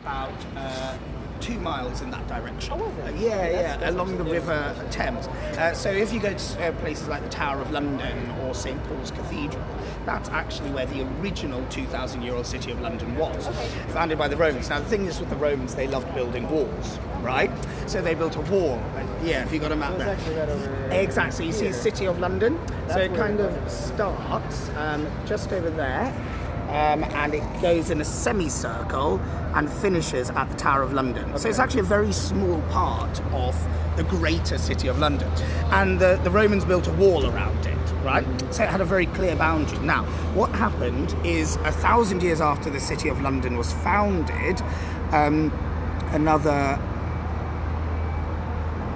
about 2 miles in that direction. Oh, is it? Yeah, along the River Thames. So if you go to places like the Tower of London or St Paul's Cathedral, that's actually where the original 2,000-year-old city of London was, founded by the Romans. Now the thing is with the Romans, they loved building walls, right? So they built a wall. Yeah, if you got a map there. Actually right over Exactly. So you see the City of London. So it kind of starts just over there. And it goes in a semicircle and finishes at the Tower of London. Okay. So it's actually a very small part of the greater city of London. And the Romans built a wall around it, right? So it had a very clear boundary. Now, what happened is 1,000 years after the city of London was founded, another...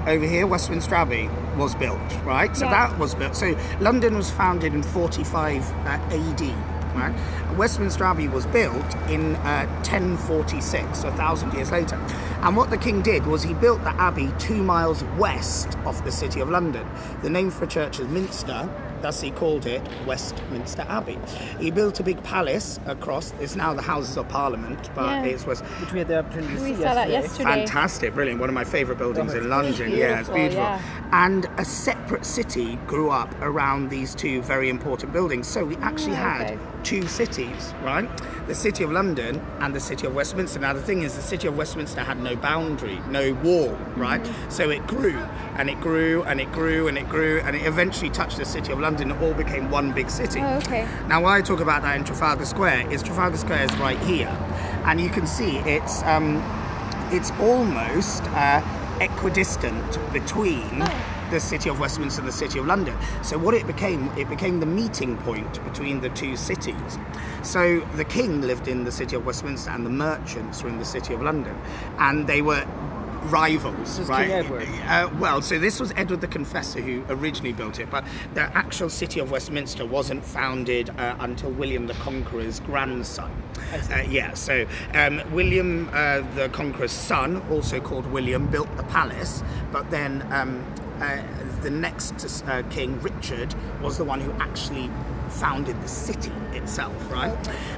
Over here, Westminster Abbey was built, right? So that was built. So London was founded in 45 AD. Right? Westminster Abbey was built in 1046, so 1,000 years later. And what the king did was he built the abbey 2 miles west of the city of London. The name for a church is Minster, thus he called it Westminster Abbey. He built a big palace across, it's now the Houses of Parliament, but it was... Which we had the opportunity to see saw that yesterday. Fantastic, brilliant, one of my favourite buildings in London. Yeah, it's beautiful. Yeah. And a separate city grew up around these two very important buildings. So we actually had two cities, right? The City of London and the City of Westminster. Now the thing is, the City of Westminster had no boundary, no wall, right? So it grew and it grew and it grew and it grew and it eventually touched the City of London. It all became one big city. Now why I talk about that in Trafalgar Square is Trafalgar Square is right here, and you can see it's almost equidistant between the City of Westminster and the City of London. So what it became the meeting point between the two cities. So the king lived in the City of Westminster and the merchants were in the City of London, and they were rivals. This is right? King Edward. Well, so this was Edward the Confessor who originally built it, but the actual City of Westminster wasn't founded until William the Conqueror's grandson. So William the Conqueror's son, also called William, built the palace, but then the next king, Richard, was the one who actually founded the city itself, right?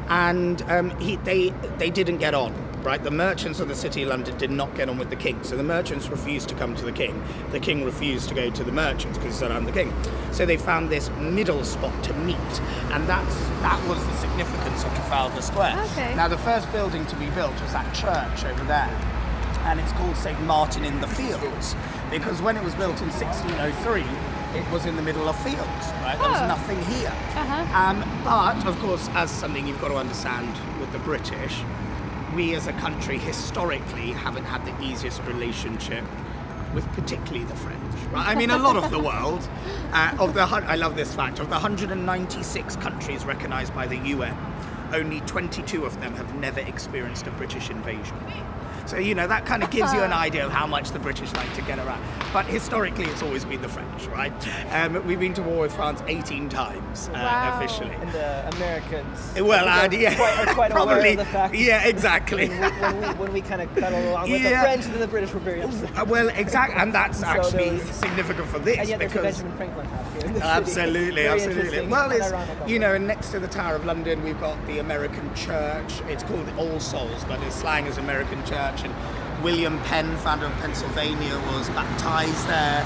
And they didn't get on, right? The merchants of the City of London did not get on with the king, so the merchants refused to come to the king refused to go to the merchants because he said, I'm the king. So they found this middle spot to meet, and that was the significance of Trafalgar Square. Now the first building to be built was that church over there, and it's called St Martin in the Fields, because when it was built in 1603, it was in the middle of fields, right? There was nothing here. But, of course, as something you've got to understand with the British, we as a country historically haven't had the easiest relationship with particularly the French, right? I mean, a lot of the world, I love this fact, of the 196 countries recognised by the UN, only 22 of them have never experienced a British invasion. So, you know, that kind of gives you an idea of how much the British like to get around. But historically, it's always been the French, right? We've been to war with France 18 times, officially. And the Americans are quite probably, aware of the fact. Yeah, exactly. When we kind of cuddle along with the French, then the British were very upset. Well, exactly, and that's actually significant for this. And yet because there's a Benjamin Franklin house here in the absolutely. Well, it's, you know, and next to the Tower of London, we've got the American Church. It's called the All Souls, but it's slang as American Church. And William Penn, founder of Pennsylvania, was baptized there.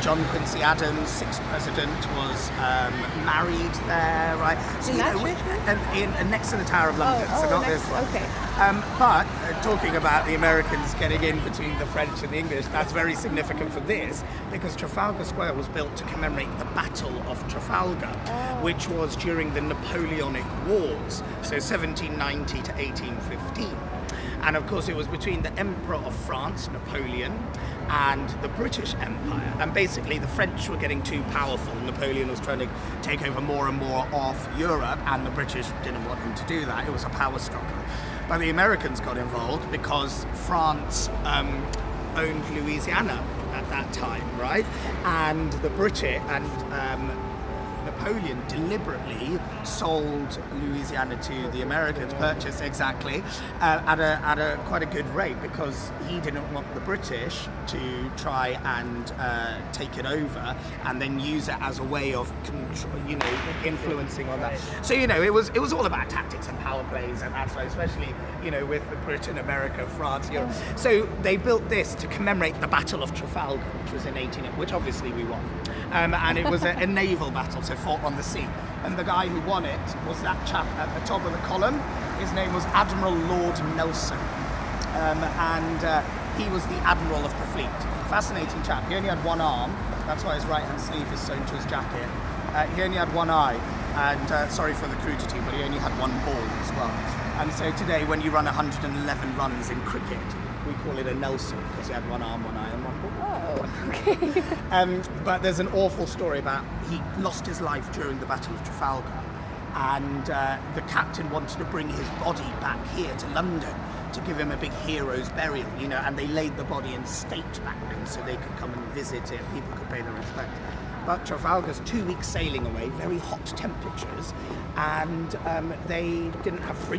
John Quincy Adams, 6th president, was married there, right? So, you know, and next to the Tower of London, so not this one. But talking about the Americans getting in between the French and the English, that's very significant for this, because Trafalgar Square was built to commemorate the Battle of Trafalgar, which was during the Napoleonic Wars, so 1790 to 1815. And of course it was between the Emperor of France, Napoleon, and the British Empire. And basically the French were getting too powerful. Napoleon was trying to take over more and more of Europe, and the British didn't want him to do that. It was a power struggle. But the Americans got involved because France owned Louisiana at that time, right? And the British and Napoleon deliberately sold Louisiana to the Americans, purchased exactly, at a quite a good rate, because he didn't want the British to try and take it over and then use it as a way of influencing on that. So it was all about tactics and power plays, and that's why, especially with Britain, America, France, Europe. So they built this to commemorate the Battle of Trafalgar, which was in 1880, which obviously we won, and it was a naval battle, so fought on the sea. And the guy who won it was that chap at the top of the column. His name was Admiral Lord Nelson, and he was the admiral of the fleet. Fascinating chap. He only had one arm. That's why his right-hand sleeve is sewn to his jacket. He only had one eye, and sorry for the crudity, but he only had one ball as well. And so today, when you run 111 runs in cricket, we call it a Nelson, because he had one arm, one eye, and one ball. Oh, okay. But there's an awful story about he lost his life during the Battle of Trafalgar, and the captain wanted to bring his body back here to London to give him a big hero's burial, and they laid the body in state back then so they could come and visit it, people could pay their respect. But Trafalgar's 2 weeks sailing away, very hot temperatures, and they didn't have fridge